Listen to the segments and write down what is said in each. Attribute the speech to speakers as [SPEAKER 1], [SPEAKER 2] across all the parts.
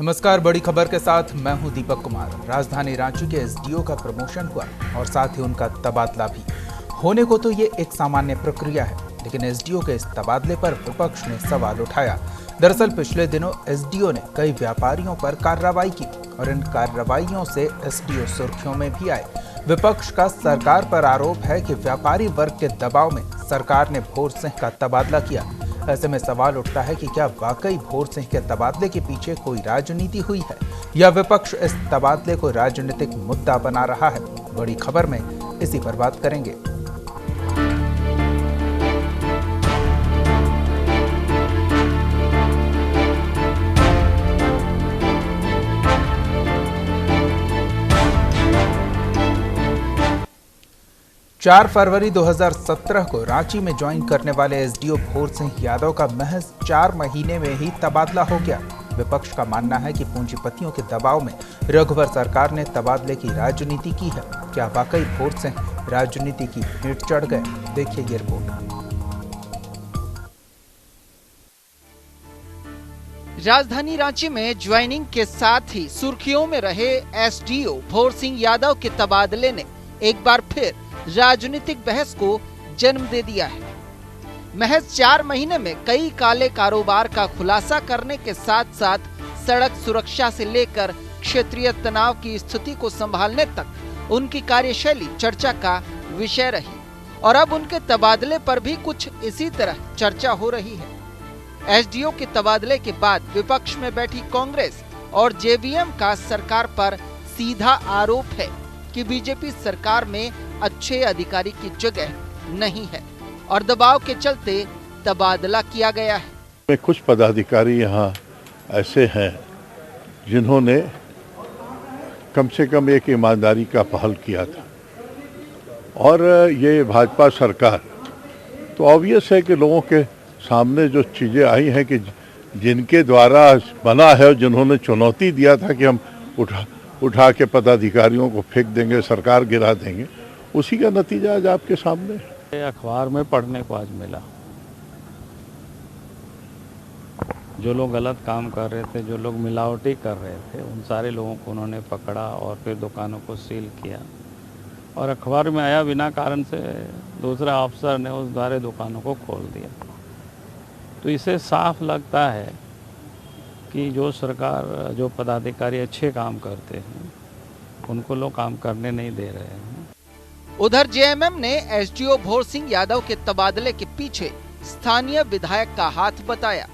[SPEAKER 1] नमस्कार, बड़ी खबर के साथ मैं हूं दीपक कुमार। राजधानी रांची के एसडीओ का प्रमोशन हुआ और साथ ही उनका तबादला भी। होने को तो ये एक सामान्य प्रक्रिया है, लेकिन एसडीओ के इस तबादले पर विपक्ष ने सवाल उठाया। दरअसल पिछले दिनों एसडीओ ने कई व्यापारियों पर कार्रवाई की और इन कार्रवाइयों से एसडीओ सुर्खियों में भी आए। विपक्ष का सरकार पर आरोप है कि व्यापारी वर्ग के दबाव में सरकार ने भोर सिंह का तबादला किया। ऐसे में सवाल उठता है कि क्या वाकई भोर सिंह के तबादले के पीछे कोई राजनीति हुई है या विपक्ष इस तबादले को राजनीतिक मुद्दा बना रहा है। बड़ी खबर में इसी पर बात करेंगे। 4 फरवरी 2017 को रांची में ज्वाइन करने वाले एसडीओ भोर सिंह यादव का महज 4 महीने में ही तबादला हो गया। विपक्ष का मानना है कि पूंजीपतियों के दबाव में रघुवर सरकार ने तबादले की राजनीति की है। क्या वाकई भोर सिंह राजनीति की भेंट चढ़ गए? देखिए ये रिपोर्ट।
[SPEAKER 2] राजधानी रांची में ज्वाइनिंग के साथ ही सुर्खियों में रहे एसडीओ भोर सिंह यादव के तबादले ने एक बार फिर राजनीतिक बहस को जन्म दे दिया है। महज 4 महीने में कई काले कारोबार का खुलासा करने के साथ साथ सड़क सुरक्षा से लेकर क्षेत्रीय तनाव की स्थिति को संभालने तक उनकी कार्यशैली चर्चा का विषय रही और अब उनके तबादले पर भी कुछ इसी तरह चर्चा हो रही है। एसडीओ के तबादले के बाद विपक्ष में बैठी कांग्रेस और जेवीएम का सरकार पर सीधा आरोप है कि बीजेपी सरकार में अच्छे अधिकारी की जगह नहीं है और दबाव के चलते तबादला किया गया है।
[SPEAKER 3] कुछ पदाधिकारी यहाँ ऐसे हैं जिन्होंने कम से कम एक ईमानदारी का पहल किया था और ये भाजपा सरकार तो ऑब्वियस है कि लोगों के सामने जो चीज़ें आई हैं कि जिनके द्वारा बना है और जिन्होंने चुनौती दिया था कि हम उठा के पदाधिकारियों को फेंक देंगे, सरकार गिरा देंगे, उसी का नतीजा आज आपके सामने है।
[SPEAKER 4] अखबार में पढ़ने को आज मिला, जो लोग गलत काम कर रहे थे, जो लोग मिलावटी कर रहे थे, उन सारे लोगों को उन्होंने पकड़ा और फिर दुकानों को सील किया और अखबार में आया बिना कारण से दूसरा अफसर ने उस द्वारा दुकानों को खोल दिया। तो इसे साफ लगता है कि जो सरकार, जो पदाधिकारी अच्छे काम करते हैं उनको लोग काम करने नहीं दे रहे हैं।
[SPEAKER 2] उधर जेएमएम ने एसडीओ भोर सिंह यादव के तबादले के पीछे स्थानीय विधायक का हाथ बताया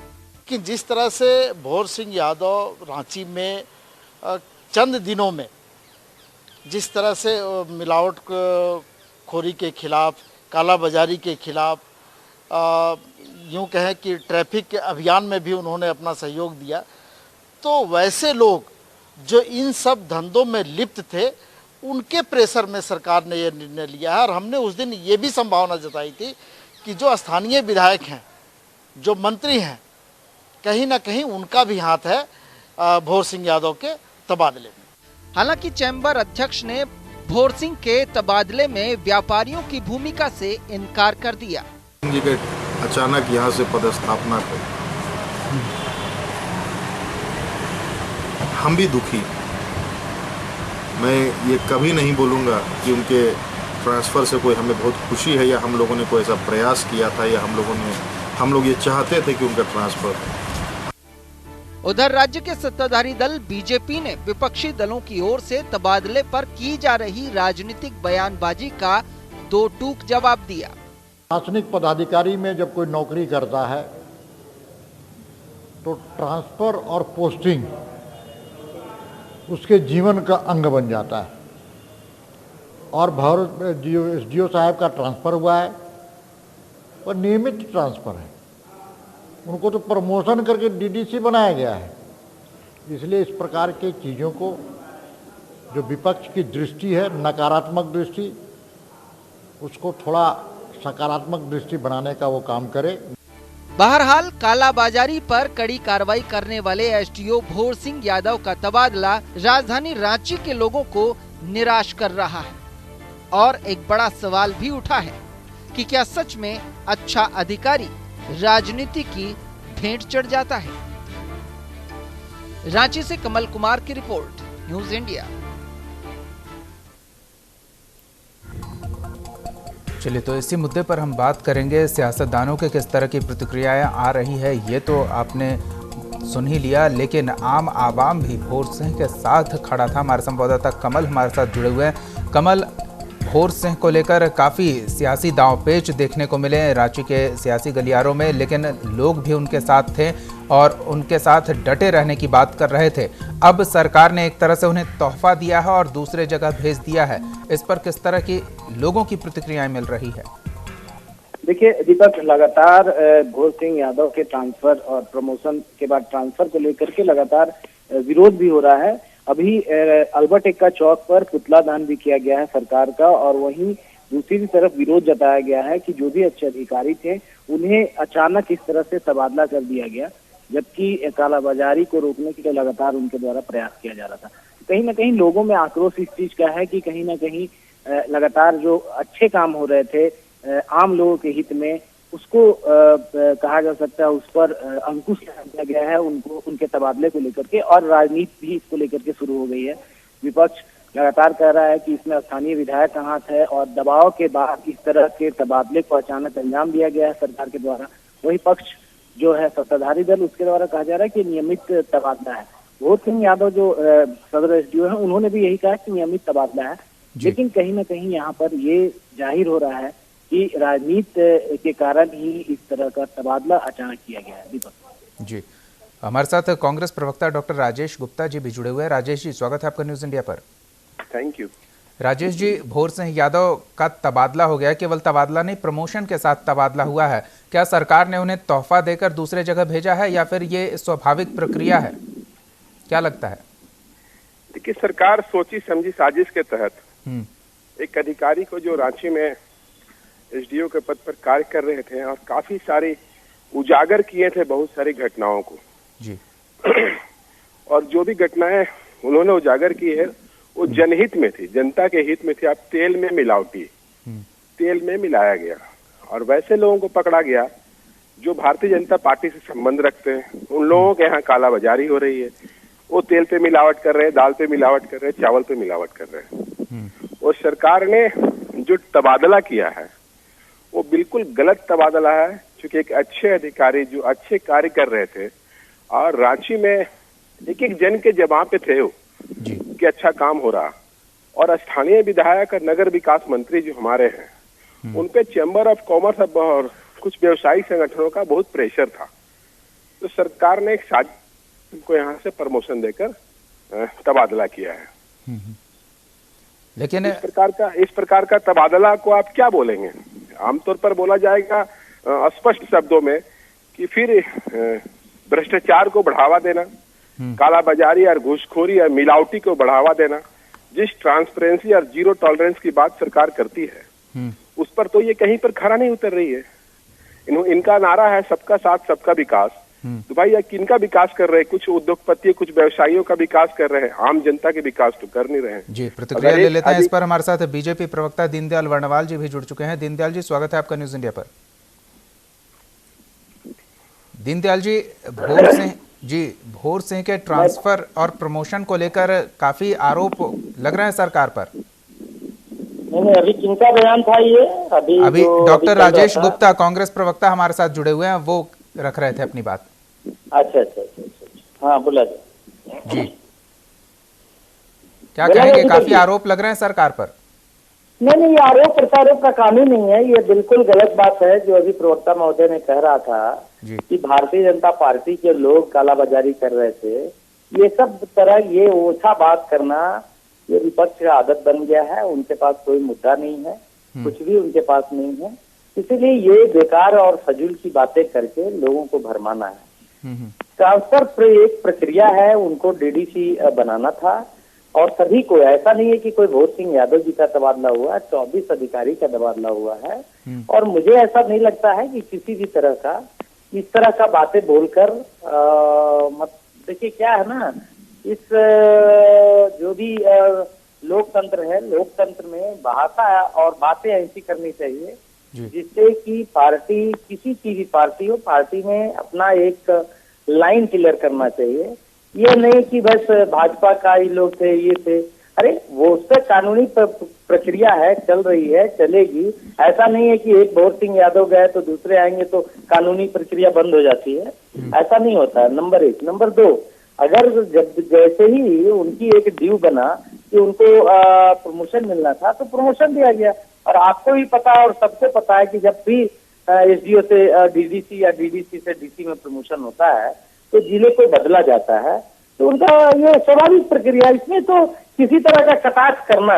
[SPEAKER 5] कि जिस तरह से भोर सिंह यादव रांची में चंद दिनों में जिस तरह से मिलावट खोरी के खिलाफ, कालाबाजारी के खिलाफ, यूँ कहें कि ट्रैफिक के अभियान में भी उन्होंने अपना सहयोग दिया, तो वैसे लोग जो इन सब धंधों में लिप्त थे उनके प्रेशर में सरकार ने ये निर्णय लिया है। और हमने उस दिन ये भी संभावना जताई थी कि जो स्थानीय विधायक हैं, जो मंत्री हैं, कहीं ना कहीं उनका भी हाथ है भोर सिंह यादव के तबादले में।
[SPEAKER 2] हालांकि चैम्बर अध्यक्ष ने भोर सिंह के तबादले में व्यापारियों की भूमिका से इनकार कर दिया।
[SPEAKER 6] जी के अचानक यहाँ से पदस्थापना कर हम भी दुखी। मैं ये कभी नहीं बोलूँगा कि उनके ट्रांसफ़र से कोई हमें बहुत खुशी है या हम लोगों ने कोई ऐसा प्रयास किया था या हम लोग ये चाहते थे कि उनका ट्रांसफ़र।
[SPEAKER 2] उधर राज्य के सत्ताधारी दल बीजेपी ने विपक्षी दलों की ओर से तबादले पर की जा रही राजनीतिक बयानबाजी का दो टूक जवाब दिया।
[SPEAKER 7] प्रशासनिक पदाधिकारी में जब कोई नौकरी करता है तो ट्रांसफर और पोस्टिंग उसके जीवन का अंग बन जाता है और एसडीओ साहब का ट्रांसफ़र हुआ है और नियमित ट्रांसफ़र है, उनको तो प्रमोशन करके डीडीसी बनाया गया है। इसलिए इस प्रकार की चीज़ों को जो विपक्ष की दृष्टि है, नकारात्मक दृष्टि, उसको थोड़ा सकारात्मक दृष्टि बनाने का वो काम करे।
[SPEAKER 2] बहरहाल कालाबाजारी पर कड़ी कार्रवाई करने वाले एसडीओ भोर सिंह यादव का तबादला राजधानी रांची के लोगों को निराश कर रहा है और एक बड़ा सवाल भी उठा है कि क्या सच में अच्छा अधिकारी राजनीति की भेंट चढ़ जाता है। रांची से कमल कुमार की रिपोर्ट, न्यूज इंडिया।
[SPEAKER 1] चलिए, तो इसी मुद्दे पर हम बात करेंगे। सियासतदानों के किस तरह की प्रतिक्रियाएं आ रही है ये तो आपने सुन ही लिया, लेकिन आम आवाम भी भोर सिंह के साथ खड़ा था। हमारे संवाददाता कमल हमारे साथ जुड़े हुए हैं। कमल, भोर सिंह को लेकर काफ़ी सियासी दांवपेच देखने को मिले रांची के सियासी गलियारों में, लेकिन लोग भी उनके साथ थे और उनके साथ डटे रहने की बात कर रहे थे। अब सरकार ने एक तरह से उन्हें तोहफा दिया है और दूसरे जगह भेज दिया है। इस पर किस तरह की लोगों की प्रतिक्रियाएं मिल रही है?
[SPEAKER 8] देखिए दीपक, लगातार भोर सिंह यादव के ट्रांसफर और प्रमोशन के बाद ट्रांसफर को लेकर के लगातार विरोध भी हो रहा है। अभी अल्बर्ट एक्का चौक पर पुतला दान भी किया गया है सरकार का, और वहीं दूसरी तरफ विरोध जताया गया है कि जो भी अच्छे अधिकारी थे उन्हें अचानक इस तरह से तबादला कर दिया गया, जबकि कालाबाजारी को रोकने के लिए लगातार उनके द्वारा प्रयास किया जा रहा था। कहीं ना कहीं लोगों में आक्रोश इस चीज का है कि कहीं ना कहीं लगातार जो अच्छे काम हो रहे थे आम लोगों के हित में, उसको कहा जा सकता है उस पर अंकुश लगा दिया गया है उनको, उनके तबादले को लेकर के, और राजनीति भी इसको लेकर के शुरू हो गई है। विपक्ष लगातार कह रहा है कि इसमें स्थानीय विधायक का हाथ है और दबाव के बाद इस तरह के तबादले को अचानक अंजाम दिया गया है सरकार के द्वारा। वही पक्ष जो है सत्ताधारी दल, उसके द्वारा कहा जा रहा है कि नियमित तबादला है। भोर सिंह यादव जो सदर एसडीओ है, उन्होंने भी यही कहा कि नियमित तबादला है, लेकिन कहीं ना कहीं यहाँ पर ये जाहिर हो रहा है कि राजनीति के कारण ही इस तरह का तबादला अचानक किया गया है। दीपक
[SPEAKER 1] जी, हमारे साथ कांग्रेस प्रवक्ता डॉक्टर राजेश गुप्ता जी भी जुड़े हुए हैं। राजेश जी, स्वागत है आपका न्यूज इंडिया पर।
[SPEAKER 9] Thank you.
[SPEAKER 1] राजेश जी, भोर सिंह यादव का तबादला हो गया, केवल तबादला नहीं प्रमोशन के साथ तबादला हुआ है। क्या सरकार ने उन्हें तोहफा देकर दूसरे जगह भेजा है या फिर ये स्वाभाविक प्रक्रिया है, क्या लगता है?
[SPEAKER 9] देखिए, सरकार सोची समझी साजिश के तहत एक अधिकारी को जो रांची में एसडीओ के पद पर कार्य कर रहे थे और काफी सारे उजागर किए थे बहुत सारी घटनाओं को
[SPEAKER 1] जी
[SPEAKER 9] और जो भी घटनाएं उन्होंने उजागर की है वो जनहित में थी, जनता के हित में थी। अब तेल में मिलावटी, तेल में मिलाया गया और वैसे लोगों को पकड़ा गया जो भारतीय जनता पार्टी से संबंध रखते हैं। उन लोगों के यहाँ कालाबाजारी हो रही है, वो तेल पे मिलावट कर रहे हैं, दाल पे मिलावट कर रहे हैं, चावल पे मिलावट कर रहे हैं। और सरकार ने जो तबादला किया है वो बिल्कुल गलत तबादला है, क्योंकि एक अच्छे अधिकारी जो अच्छे कार्य कर रहे थे और रांची में एक एक जन के जवाब पे थे वो कि अच्छा काम हो रहा, और स्थानीय विधायक और नगर विकास मंत्री जो हमारे हैं उनपे चैम्बर ऑफ कॉमर्स और कुछ व्यवसायिक संगठनों का बहुत प्रेशर था। तो सरकार ने एक साजिश को यहाँ से प्रमोशन देकर तबादला किया है।
[SPEAKER 1] लेकिन
[SPEAKER 9] इस प्रकार का तबादला को आप क्या बोलेंगे? आमतौर पर बोला जाएगा स्पष्ट शब्दों में कि फिर भ्रष्टाचार को बढ़ावा देना, कालाबाजारी और घूसखोरी और मिलावटी को बढ़ावा देना। जिस ट्रांसपेरेंसी और जीरो टॉलरेंस की बात सरकार करती है उस पर तो ये कहीं पर खरा नहीं उतर रही है। इनका नारा है सबका साथ सबका विकास। तो भाई किनका विकास कर रहे हैं? कुछ उद्योगपति, कुछ व्यवसायियों का विकास कर रहे हैं, आम जनता के विकास तो कर नहीं रहे हैं।
[SPEAKER 1] जी, प्रतिक्रिया ले लेते हैं इस पर। हमारे साथ बीजेपी प्रवक्ता दीनदयाल वर्णवाल जी भी जुड़ चुके हैं। दीनदयाल जी, स्वागत है आपका न्यूज इंडिया पर। दीनदयाल जी, भोर सिंह के ट्रांसफर और प्रमोशन को लेकर काफी आरोप लग रहे हैं सरकार पर।
[SPEAKER 8] नहीं, अभी किनका बयान था ये?
[SPEAKER 1] अभी डॉक्टर राजेश गुप्ता कांग्रेस प्रवक्ता हमारे साथ जुड़े हुए हैं, वो रख रहे थे अपनी बात।
[SPEAKER 8] अच्छा, हाँ बोला
[SPEAKER 1] जी, क्या कहेंगे? काफी आरोप लग रहे हैं सरकार पर।
[SPEAKER 8] नहीं, ये आरोप प्रत्यारोप का काम ही नहीं है। ये बिल्कुल गलत बात है जो अभी प्रवक्ता महोदय ने कह रहा था कि भारतीय जनता पार्टी के लोग कालाबाजारी कर रहे थे। ये सब तरह ये ओछा बात करना ये विपक्ष का आदत बन गया है। उनके पास कोई मुद्दा नहीं है, कुछ भी उनके पास नहीं है, इसीलिए ये बेकार और फजूल की बातें करके लोगों को भरमाना है। ट्रांसफर एक प्रक्रिया है, उनको डीडीसी बनाना था और सभी को, ऐसा नहीं है कि कोई भोर सिंह यादव जी का तबादला हुआ, 24 अधिकारी का तबादला हुआ है। और मुझे ऐसा नहीं लगता है कि किसी भी तरह का इस तरह का बातें बोलकर देखिए क्या है ना, इस जो भी लोकतंत्र है, लोकतंत्र में भाषा और बातें ऐसी करनी चाहिए जिससे कि पार्टी, किसी की भी पार्टी हो, पार्टी में अपना एक लाइन क्लियर करना चाहिए ये नहीं कि बस भाजपा का ही लोग थे, ये थे। अरे वो उसका कानूनी प्रक्रिया है, चल रही है, चलेगी। ऐसा नहीं है कि एक भोर सिंह यादव गए तो दूसरे आएंगे तो कानूनी प्रक्रिया बंद हो जाती है, ऐसा नहीं होता है। नंबर 1। नंबर 2, अगर जब जैसे ही उनकी एक ड्यू बना कि उनको प्रमोशन मिलना था तो प्रमोशन दिया गया। और आपको भी पता है और सबको पता है कि जब भी एसडीओ से डीडीसी या डीडीसी से डीसी में प्रमोशन होता है तो जिले को बदला जाता है, तो उनका ये स्वाभाविक प्रक्रिया। इसमें तो किसी तरह का कटाक्ष करना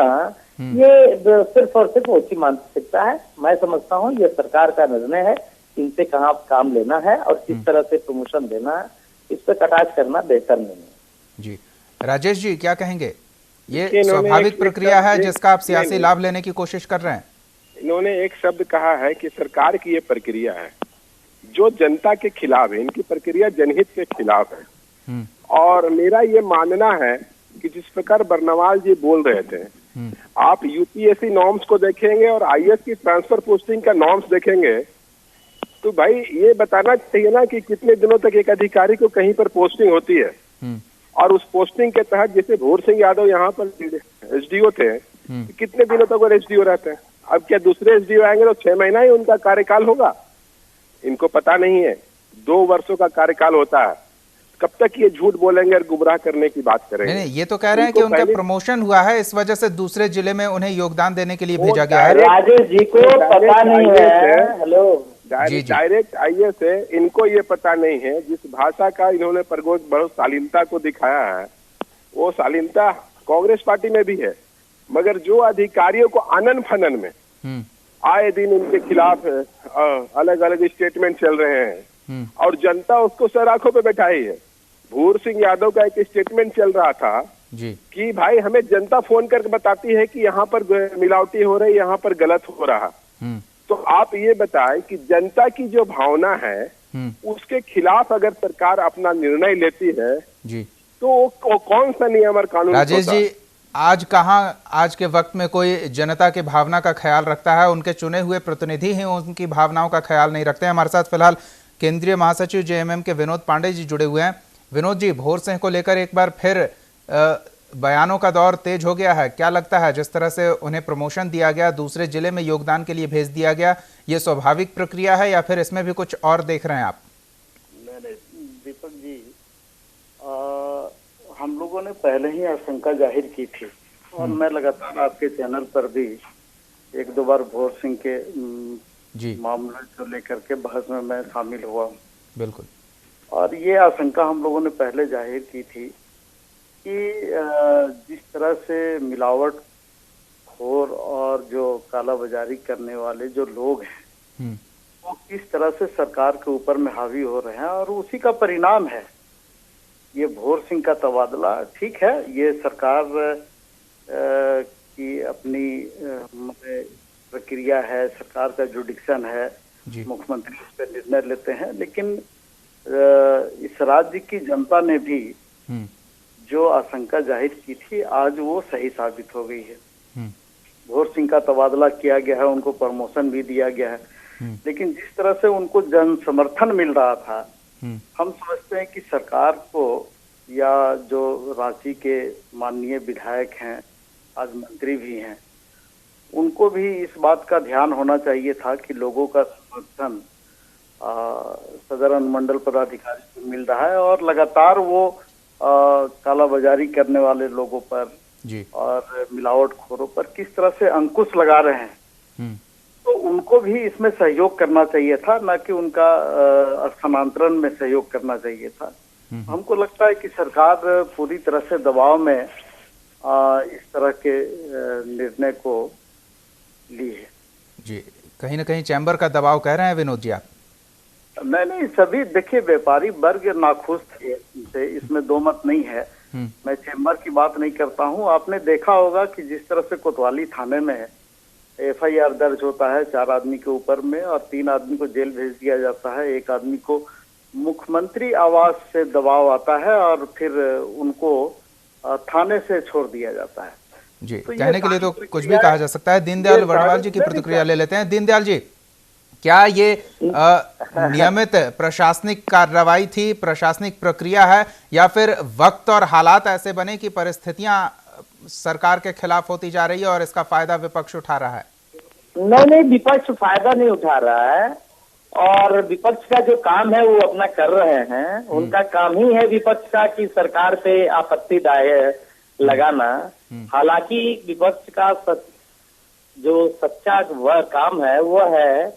[SPEAKER 8] ये सिर्फ और सिर्फ ओछी मानसिकता है। मैं समझता हूँ ये सरकार का निर्णय है, इनसे कहाँ काम लेना है और किस तरह से प्रमोशन देना है, इस पर कटाक्ष करना बेहतर नहीं है।
[SPEAKER 1] जी राजेश जी क्या कहेंगे? ये स्वाभाविक प्रक्रिया है जिसका आप सियासी लाभ लेने की कोशिश कर रहे हैं।
[SPEAKER 9] इन्होंने एक शब्द कहा है कि सरकार की ये प्रक्रिया है जो जनता के खिलाफ है, इनकी प्रक्रिया जनहित के खिलाफ है। और मेरा ये मानना है कि जिस प्रकार बरनवाल जी बोल रहे थे, आप यूपीएससी नॉर्म्स को देखेंगे और आईएएस की ट्रांसफर पोस्टिंग का नॉर्म्स देखेंगे तो भाई ये बताना चाहिए ना कि कितने दिनों तक एक अधिकारी को कहीं पर पोस्टिंग होती है। और उस पोस्टिंग के तहत जैसे भोर सिंह यादव यहाँ पर एसडीओ थे, कितने दिनों तक वो एसडीओ रहते हैं? अब क्या दूसरे एसडीओ आएंगे तो 6 महीना ही उनका कार्यकाल होगा? इनको पता नहीं है 2 वर्षों का कार्यकाल होता है। कब तक ये झूठ बोलेंगे और गुमराह करने की बात करेंगे?
[SPEAKER 1] नहीं, ये तो कह रहे हैं कि उनका प्रमोशन हुआ है, इस वजह से दूसरे जिले में उन्हें योगदान देने के लिए भेजा गया है।
[SPEAKER 8] राजेश जी को पता नहीं है। हेलो,
[SPEAKER 9] डायरेक्ट आईएएस है, इनको ये पता नहीं है। जिस भाषा का इन्होंने बहुत शालीनता को दिखाया है वो शालीनता कांग्रेस पार्टी में भी है, मगर जो अधिकारियों को आनन फनन में आए दिन उनके खिलाफ अलग अलग स्टेटमेंट चल रहे हैं और जनता उसको सर आंखों पे बैठाई है। भूर सिंह यादव का एक स्टेटमेंट चल रहा था
[SPEAKER 1] जी
[SPEAKER 9] कि भाई हमें जनता फोन करके बताती है कि यहाँ पर मिलावटी हो रही, यहाँ पर गलत हो रहा। तो आप ये बताएं कि जनता की जो भावना है उसके खिलाफ अगर सरकार अपना निर्णय लेती है
[SPEAKER 1] जी
[SPEAKER 9] तो वो कौन सा नियम और कानून?
[SPEAKER 1] राजेश जी, आज के वक्त में कोई जनता की भावना का ख्याल रखता है? उनके चुने हुए प्रतिनिधि ही उनकी भावनाओं का ख्याल नहीं रखते हैं। हमारे साथ फिलहाल केंद्रीय महासचिव जेएमएम के विनोद पांडे जी जुड़े हुए हैं। विनोद जी, भोर सिंह को लेकर एक बार फिर बयानों का दौर तेज हो गया है। क्या लगता है जिस तरह से उन्हें प्रमोशन दिया गया, दूसरे जिले में योगदान के लिए भेज दिया गया, ये स्वाभाविक प्रक्रिया है या फिर इसमें भी कुछ और देख रहे हैं आप?
[SPEAKER 10] नहीं दीपक जी, हम लोगों ने पहले ही आशंका जाहिर की थी और मैं लगातार आपके चैनल पर भी 1-2 बार भोर सिंह के मामले को लेकर के बहस में मैं शामिल हुआ हूँ।
[SPEAKER 1] बिल्कुल।
[SPEAKER 10] और ये आशंका हम लोगों ने पहले जाहिर की थी कि जिस तरह से मिलावट खोर और जो कालाबाजारी करने वाले जो लोग हैं वो किस तरह से सरकार के ऊपर में हावी हो रहे हैं और उसी का परिणाम है ये भोर सिंह का तबादला। ठीक है, ये सरकार की अपनी प्रक्रिया है, सरकार का जुडिक्शन है, मुख्यमंत्री इस पर निर्णय लेते हैं, लेकिन इस राज्य की जनता ने भी जो आशंका जाहिर की थी आज वो सही साबित हो गई है। भोर सिंह का तबादला किया गया है, उनको प्रमोशन भी दिया गया है, लेकिन जिस तरह से उनको जन समर्थन मिल रहा था, हम समझते हैं कि सरकार को या जो रांची के माननीय विधायक हैं, आज मंत्री भी हैं, उनको भी इस बात का ध्यान होना चाहिए था कि लोगों का समर्थन सदर अनुमंडल पदाधिकारी को मिल रहा है और लगातार वो कालाबाजारी करने वाले लोगों पर और मिलावट खोरों पर किस तरह से अंकुश लगा रहे हैं। तो उनको भी इसमें सहयोग करना चाहिए था, न कि उनका स्थानांतरण में सहयोग करना चाहिए था। हमको लगता है कि सरकार पूरी तरह से दबाव में इस तरह के निर्णय को ली है।
[SPEAKER 1] जी, कहीं ना कहीं चैम्बर का दबाव कह रहे हैं विनोद जी आप?
[SPEAKER 10] नहीं, सभी देखिए व्यापारी वर्ग नाखुश थे इनसे, इसमें दो मत नहीं है। मैं चैम्बर की बात नहीं करता हूँ। आपने देखा होगा कि जिस तरह से कोतवाली थाने में एफआईआर दर्ज होता है 4 आदमी के ऊपर में और 3 आदमी को जेल भेज दिया जाता है, 1 आदमी को मुख्यमंत्री आवास से दबाव आता है और फिर उनको थाने से छोड़ दिया जाता है।
[SPEAKER 1] जी, तो कहने के लिए तो कुछ भी कहा जा सकता है। दीनदयाल वर्णवाल जी की प्रतिक्रिया ले लेते हैं। दीनदयाल जी, क्या ये नियमित प्रशासनिक कार्रवाई थी, प्रशासनिक प्रक्रिया है, या फिर वक्त और हालात ऐसे बने कि परिस्थितियां सरकार के खिलाफ होती जा रही है और इसका फायदा विपक्ष उठा रहा है?
[SPEAKER 8] नहीं, विपक्ष फायदा नहीं उठा रहा है, और विपक्ष का जो काम है वो अपना कर रहे हैं। उनका काम ही है विपक्ष का कि सरकार पे आपत्ति दायर लगाना। हालांकि विपक्ष का जो सच्चा वह काम है वो है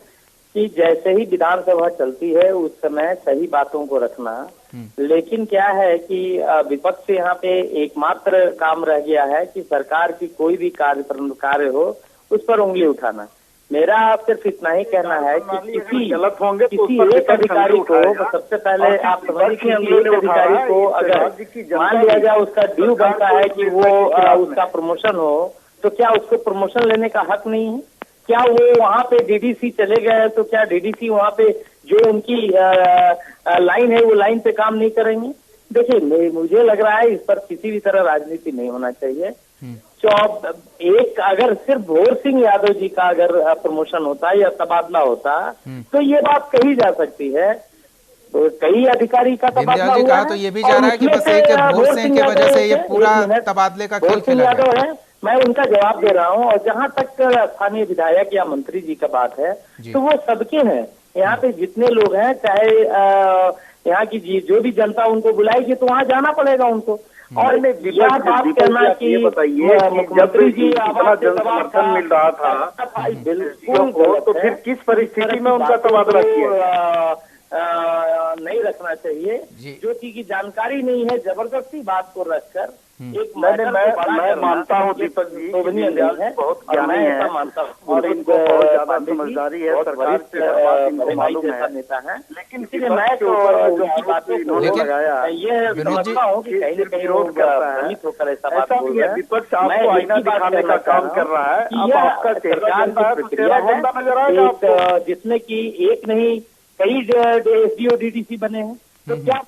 [SPEAKER 8] कि जैसे ही विधानसभा चलती है उस समय सही बातों को रखना। लेकिन क्या है कि विपक्ष यहाँ पे एकमात्र काम रह गया है कि सरकार की कोई भी कार्य हो उस पर उंगली उठाना। मेरा सिर्फ इतना ही कहना है कि किसी गलत होंगे किसी एक अधिकारी को सबसे पहले आप समझिए कि एक अधिकारी को अगर मान लिया जाए उसका ड्यू बनता है कि वो उसका प्रमोशन हो, तो क्या उसको प्रमोशन लेने का हक नहीं है? क्या वो वहाँ पे डीडीसी चले गए तो क्या डीडीसी वहाँ पे जो उनकी लाइन है वो लाइन पे काम नहीं करेंगे? देखिए, मुझे लग रहा है इस पर किसी भी तरह राजनीति नहीं होना चाहिए। एक अगर सिर्फ भोर सिंह यादव जी का अगर प्रमोशन होता या तबादला होता तो ये बात कही जा सकती है। तो कई अधिकारी का तबादला हुआ है,
[SPEAKER 1] तो ये भी जा रहा है कि बस एक भोर सिंह की वजह से ये पूरा तबादले का खेल खेला गया है।
[SPEAKER 8] मैं उनका जवाब दे रहा हूँ, और जहाँ तक स्थानीय विधायक या मंत्री जी का बात है तो वो सबके हैं। यहाँ पे जितने लोग हैं, चाहे यहाँ की जो भी जनता उनको बुलाएगी तो वहाँ जाना पड़ेगा उनको। और यह बात कहना कि मुख्यमंत्री जी
[SPEAKER 10] समर्थन मिल रहा था बिल्कुल, तो फिर किस परिस्थिति में उनका तबादला किया?
[SPEAKER 8] नहीं रखना चाहिए, जो कि जानकारी नहीं है, जबरदस्ती बात को रखकर एक
[SPEAKER 10] मैं मानता हूँ दीपक जी बहुत ज्ञानी है और इनको बहुत ज्यादा समझदारी है, सरकार के मालूम है, नेता है। लेकिन मैं जो बातों लगाया ये समझता हूँ कि कहीं न कहीं विरोध करता है, ऐसा नहीं है। विपक्ष आपको आईना दिखाने का काम कर रहा है। अब आपका सरकार की प्रक्रिया है
[SPEAKER 8] जिसमें कि एक नहीं कई एसडीओ डीडीसी बने हैं, तो क्या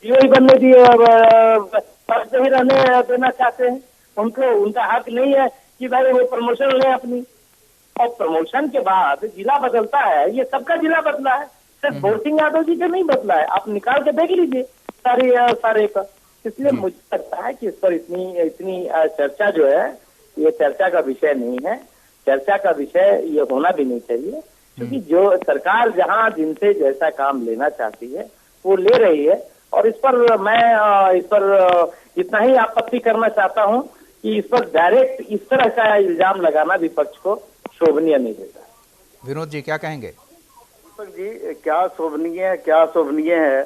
[SPEAKER 8] ही बनने दिए पद ही रहने देना चाहते हैं? उनको उनका हक नहीं है कि भाई वो प्रमोशन ले अपनी। और प्रमोशन के बाद जिला बदलता है, ये सबका जिला बदला है, सिर्फ भोर सिंह यादव जी का नहीं बदला है। आप निकाल के देख लीजिए सारे का। इसलिए मुझे लगता है कि इस पर इतनी चर्चा जो है ये चर्चा का विषय नहीं है, चर्चा का विषय ये होना भी नहीं चाहिए, क्योंकि जो सरकार जहाँ जिनसे जैसा काम लेना चाहती है वो ले रही है। और इस पर मैं इतना ही आपत्ति करना चाहता हूं कि इस पर डायरेक्ट इस तरह का इल्जाम लगाना विपक्ष को शोभनीय नहीं देता।
[SPEAKER 1] विनोद जी क्या कहेंगे?
[SPEAKER 10] दीपक जी, क्या शोभनीय है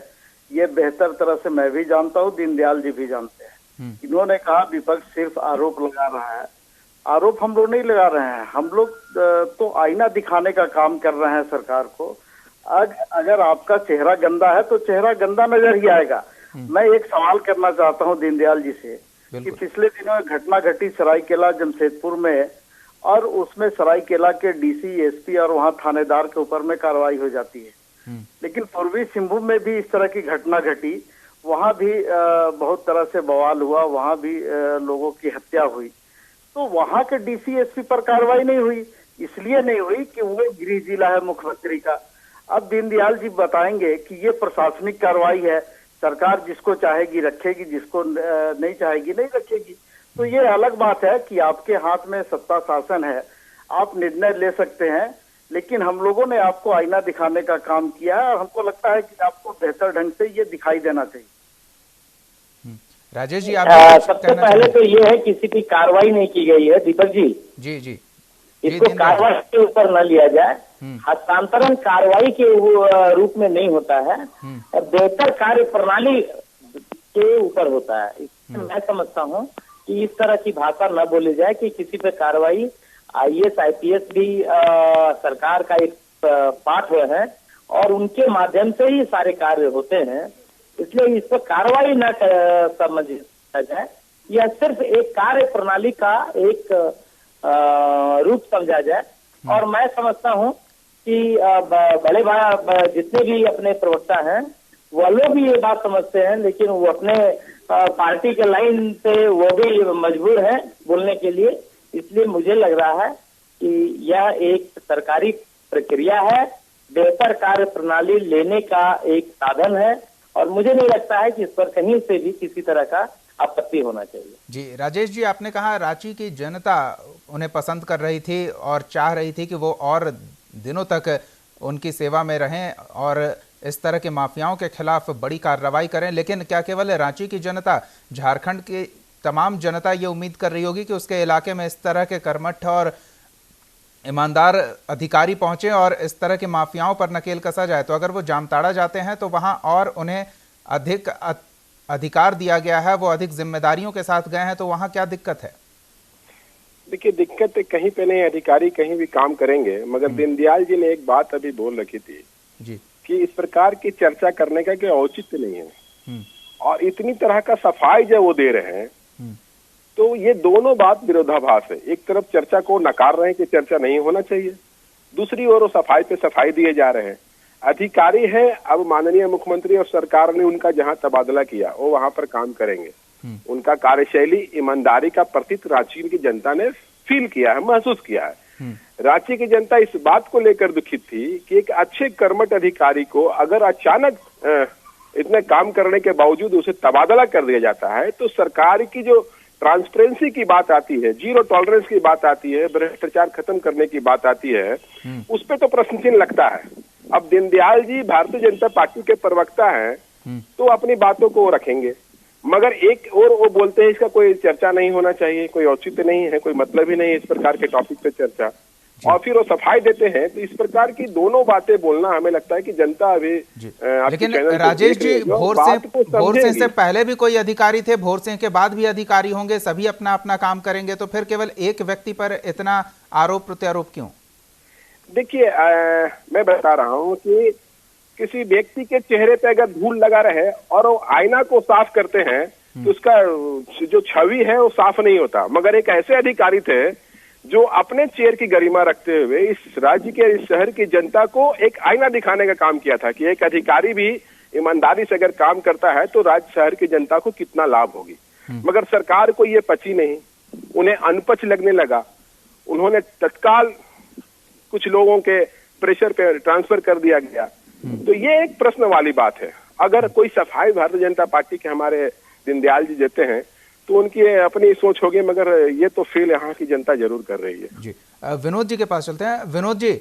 [SPEAKER 10] ये बेहतर तरह से मैं भी जानता हूं, दीनदयाल जी भी जानते हैं। इन्होंने कहा विपक्ष सिर्फ आरोप लगा रहा है। आरोप हम लोग नहीं लगा रहे हैं, हम लोग तो आईना दिखाने का काम कर रहे हैं सरकार को। अगर आपका चेहरा गंदा है तो चेहरा गंदा नजर ही आएगा। मैं एक सवाल करना चाहता हूं दीनदयाल जी से कि पिछले दिनों घटना घटी सरायकेला जमशेदपुर में, और उसमें सरायकेला के डीसी एसपी और वहां थानेदार के ऊपर में कार्रवाई हो जाती है। लेकिन पूर्वी सिंहभूम में भी इस तरह की घटना घटी, वहां भी बहुत तरह से बवाल हुआ, वहां भी लोगों की हत्या हुई। तो वहां के डीसी एसपी पर कार्रवाई नहीं हुई, इसलिए नहीं हुई कि वो गृह जिला है मुख्यमंत्री का। अब दीनदयाल जी बताएंगे कि ये प्रशासनिक कार्रवाई है, सरकार जिसको चाहेगी रखेगी, जिसको नहीं चाहेगी नहीं रखेगी। तो ये अलग बात है कि आपके हाथ में सत्ता शासन है, आप निर्णय ले सकते हैं, लेकिन हम लोगों ने आपको आईना दिखाने का काम किया है और हमको लगता है कि आपको बेहतर ढंग से ये दिखाई देना चाहिए।
[SPEAKER 1] राजेश जी, आप
[SPEAKER 8] सबसे पहले तो ये है किसी की कार्रवाई नहीं की गई है दीपक जी।
[SPEAKER 1] जी
[SPEAKER 8] इसको कार्रवाई के ऊपर न लिया जाए, हस्तांतरण कार्रवाई के रूप में नहीं होता है, बेहतर कार्य प्रणाली के ऊपर होता है। मैं समझता हूँ कि इस तरह की भाषा न बोली जाए कि किसी पे कार्रवाई, आईएएस आईपीएस भी सरकार का एक पार्ट है और उनके माध्यम से ही सारे कार्य होते हैं। इसलिए इस पर कार्रवाई न समझा जाए, यह सिर्फ एक कार्य प्रणाली का एक रूप समझा जाए। और मैं समझता हूँ कि बड़े भाई जितने भी अपने प्रवक्ता हैं वो लोग भी ये बात समझते हैं, लेकिन वो अपने पार्टी के लाइन से वो भी मजबूर है बोलने के लिए। इसलिए मुझे लग रहा है कि यह एक सरकारी
[SPEAKER 11] प्रक्रिया है, बेहतर कार्य प्रणाली लेने का एक साधन है और मुझे नहीं लगता है कि इस पर कहीं से भी किसी तरह का आपत्ति होना चाहिए।
[SPEAKER 1] जी राजेश जी, आपने कहा रांची की जनता उन्हें पसंद कर रही थी और चाह रही थी कि वो और दिनों तक उनकी सेवा में रहें और इस तरह के माफियाओं के खिलाफ बड़ी कार्रवाई करें, लेकिन क्या केवल रांची की जनता, झारखंड की तमाम जनता ये उम्मीद कर रही होगी कि उसके इलाके में इस तरह के कर्मठ और ईमानदार अधिकारी पहुंचे और इस तरह के माफियाओं पर नकेल कसा जाए? तो अगर वो जामताड़ा जाते हैं तो वहां और उन्हें अधिक अधिकार दिया गया है, वो अधिक जिम्मेदारियों के साथ गए हैं, तो वहां क्या दिक्कत है?
[SPEAKER 9] देखिए, दिक्कत कहीं पे नहीं, अधिकारी कहीं भी काम करेंगे, मगर दीनदयाल जी ने एक बात अभी बोल रखी थी
[SPEAKER 1] जी
[SPEAKER 9] कि इस प्रकार की चर्चा करने का कोई औचित्य नहीं है, और इतनी तरह का सफाई जब वो दे रहे हैं तो ये दोनों बात विरोधाभास है। एक तरफ चर्चा को नकार रहे हैं कि चर्चा नहीं होना चाहिए, दूसरी ओर वो सफाई पे सफाई दिए जा रहे हैं। अधिकारी है, अब माननीय मुख्यमंत्री और सरकार ने उनका जहां तबादला किया वो वहां पर काम करेंगे। उनका कार्यशैली, ईमानदारी का प्रतीक रांची की जनता ने फील किया है, महसूस किया है। रांची की जनता इस बात को लेकर दुखित थी कि एक अच्छे कर्मठ अधिकारी को अगर अचानक इतने काम करने के बावजूद उसे तबादला कर दिया जाता है तो सरकार की जो ट्रांसपेरेंसी की बात आती है, जीरो टॉलरेंस की बात आती है, भ्रष्टाचार खत्म करने की बात आती है, उस पे तो प्रश्न चिन्ह लगता है। अब दीनदयाल जी भारतीय जनता पार्टी के प्रवक्ता हैं तो अपनी बातों को रखेंगे, मगर एक और वो बोलते हैं इसका कोई चर्चा नहीं होना चाहिए, कोई औचित्य नहीं है, कोई मतलब ही नहीं है इस प्रकार के टॉपिक पे चर्चा, और फिर वो सफाई देते हैं। तो इस प्रकार की दोनों बातें बोलना हमें लगता है कि जनता अभी
[SPEAKER 1] लेकिन राजेश जी, भोर सिंह से पहले भी कोई अधिकारी थे, भोर सिंह के बाद भी अधिकारी होंगे, सभी अपना अपना काम करेंगे, तो फिर केवल एक व्यक्ति पर इतना आरोप प्रत्यारोप क्यों?
[SPEAKER 9] देखिए, मैं बता रहा हूँ कि किसी व्यक्ति के चेहरे पे अगर धूल लगा रहे और वो आईना को साफ करते हैं तो उसका जो छवि है वो साफ नहीं होता। मगर एक ऐसे अधिकारी थे जो अपने चेयर की गरिमा रखते हुए इस राज्य के, इस शहर की जनता को एक आईना दिखाने का काम किया था कि एक अधिकारी भी ईमानदारी से अगर काम करता है तो राज्य शहर की जनता को कितना लाभ होगी। मगर सरकार को ये पची नहीं, उन्हें अनपच लगने लगा। उन्होंने तत्काल कुछ लोगों के प्रेशर पे ट्रांसफर कर दिया गया। तो ये एक प्रश्न वाली बात है। अगर कोई सफाई भारतीय जनता पार्टी के हमारे दीनदयाल जी देते हैं तो उनकी अपनी सोच होगी, मगर ये तो फील यहाँ की जनता जरूर कर रही है।
[SPEAKER 1] जी, विनोद जी के पास चलते हैं। विनोद जी,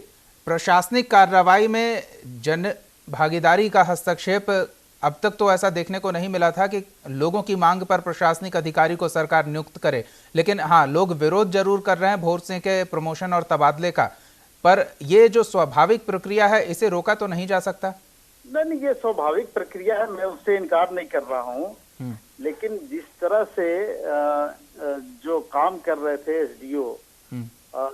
[SPEAKER 1] प्रशासनिक कार्रवाई में जन भागीदारी का हस्तक्षेप अब तक तो ऐसा देखने को नहीं मिला था कि लोगों की मांग पर प्रशासनिक अधिकारी को सरकार नियुक्त करे, लेकिन हाँ, लोग विरोध जरूर कर रहे हैं भोर सिंह के प्रमोशन और तबादले का, पर ये जो स्वाभाविक प्रक्रिया है इसे रोका तो नहीं जा सकता?
[SPEAKER 10] नहीं, ये स्वाभाविक प्रक्रिया है, मैं उससे इनकार नहीं कर रहा हूँ, लेकिन जिस तरह से जो काम कर रहे थे एसडीओ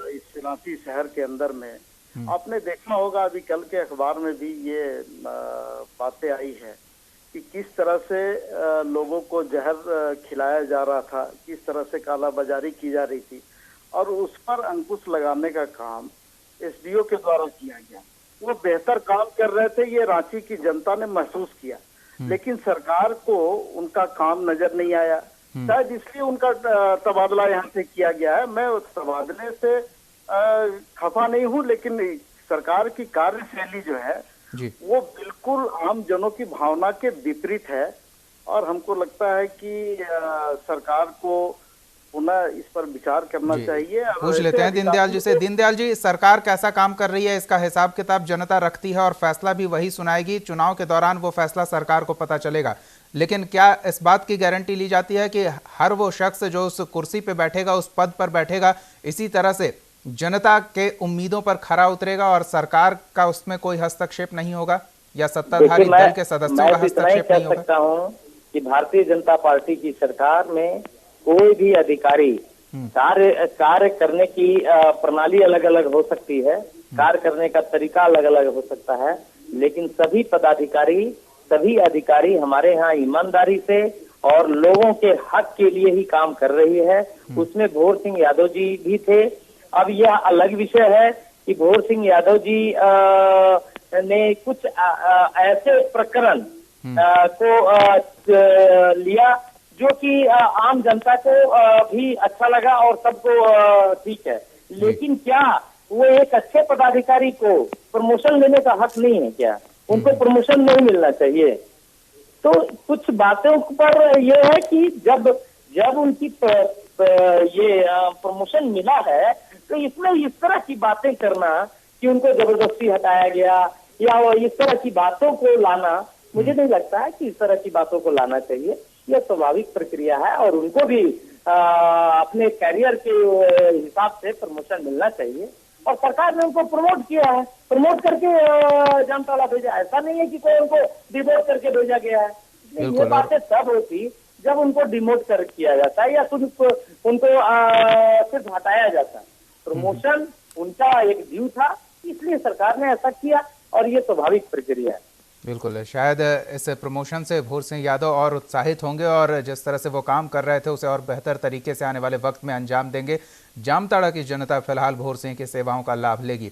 [SPEAKER 10] इस रांची शहर के अंदर में, आपने देखा होगा अभी कल के अखबार में भी ये बातें आई है कि किस तरह से लोगों को जहर खिलाया जा रहा था, किस तरह से कालाबाजारी की जा रही थी, और उस पर अंकुश लगाने का काम एसडीओ के द्वारा किया गया। वो बेहतर काम कर रहे थे, ये रांची की जनता ने महसूस किया, लेकिन सरकार को उनका काम नजर नहीं आया। शायद इसलिए उनका तबादला यहाँ से किया गया है। मैं उस तबादले से खफा नहीं हूँ, लेकिन सरकार की कार्यशैली जो है वो बिल्कुल आम जनों की भावना के विपरीत है, और हमको लगता है कि सरकार को पुनः इस पर विचार करना चाहिए।
[SPEAKER 1] पूछ लेते हैं दीनदयाल जी से। दीनदयाल जी, सरकार कैसा काम कर रही है इसका हिसाब किताब जनता रखती है और फैसला भी वही सुनाएगी। चुनाव के दौरान वो फैसला सरकार को पता चलेगा, लेकिन क्या इस बात की गारंटी ली जाती है कि हर वो शख्स जो उस कुर्सी पे बैठेगा, उस पद पर बैठेगा, इसी तरह से जनता के उम्मीदों पर खरा उतरेगा और सरकार का उसमें कोई हस्तक्षेप नहीं होगा, या सत्ताधारी दल के सदस्यों का हस्तक्षेप नहीं होगा?
[SPEAKER 11] सकता हूँ कि भारतीय जनता पार्टी की सरकार में कोई भी अधिकारी कार्य करने की प्रणाली अलग अलग हो सकती है, कार्य करने का तरीका अलग अलग हो सकता है, लेकिन सभी पदाधिकारी, सभी अधिकारी हमारे यहाँ ईमानदारी से और लोगों के हक के लिए ही काम कर रही है। उसमें भोर सिंह यादव जी भी थे। अब यह अलग विषय है कि भोर सिंह यादव जी ने कुछ ऐसे प्रकरण को लिया जो कि आम जनता को भी अच्छा लगा और सबको ठीक है, लेकिन क्या वो एक अच्छे पदाधिकारी को प्रमोशन लेने का हक नहीं है क्या? उनको प्रमोशन नहीं मिलना चाहिए? तो कुछ बातों पर ये है कि जब उनकी ये प्रमोशन मिला है तो इसमें इस तरह की बातें करना कि उनको जबरदस्ती हटाया गया या इस तरह की बातों को लाना, मुझे नहीं लगता है कि इस तरह की बातों को लाना चाहिए। यह स्वाभाविक प्रक्रिया है और उनको भी अपने कैरियर के हिसाब से प्रमोशन मिलना चाहिए और सरकार ने उनको प्रमोट किया है, प्रमोट करके जामताड़ा भेजा। ऐसा नहीं है कि कोई उनको डिमोट करके भेजा गया है। ये बातें तब होती जब उनको डिमोट कर किया जाता है या उनको सिर्फ हटाया जाता है। प्रमोशन उनका एक ड्यू था, इसलिए सरकार ने ऐसा किया और ये स्वाभाविक प्रक्रिया है।
[SPEAKER 1] बिल्कुल, शायद इस प्रमोशन से भोर सिंह यादव और उत्साहित होंगे और जिस तरह से वो काम कर रहे थे उसे और बेहतर तरीके से आने वाले वक्त में अंजाम देंगे। जामताड़ा की जनता फिलहाल भोर सिंह की सेवाओं का लाभ लेगी।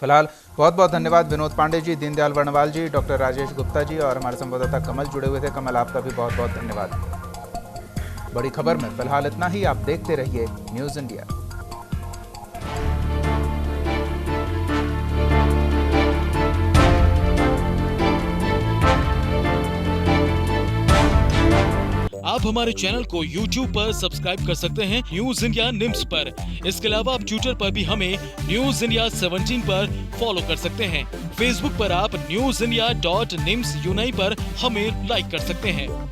[SPEAKER 1] फिलहाल बहुत बहुत धन्यवाद विनोद पांडे जी, दीनदयाल वर्णवाल जी, डॉक्टर राजेश गुप्ता जी और हमारे संवाददाता कमल जुड़े हुए थे। कमल, आपका भी बहुत बहुत धन्यवाद। बड़ी खबर में फिलहाल इतना ही। आप देखते रहिए न्यूज़ इंडिया।
[SPEAKER 12] आप हमारे चैनल को YouTube पर सब्सक्राइब कर सकते हैं न्यूज इंडिया निम्स पर। इसके अलावा आप ट्विटर पर भी हमें न्यूज इंडिया 17 पर फॉलो कर सकते हैं। फेसबुक पर आप newsindia.nimsuni पर हमें लाइक कर सकते हैं।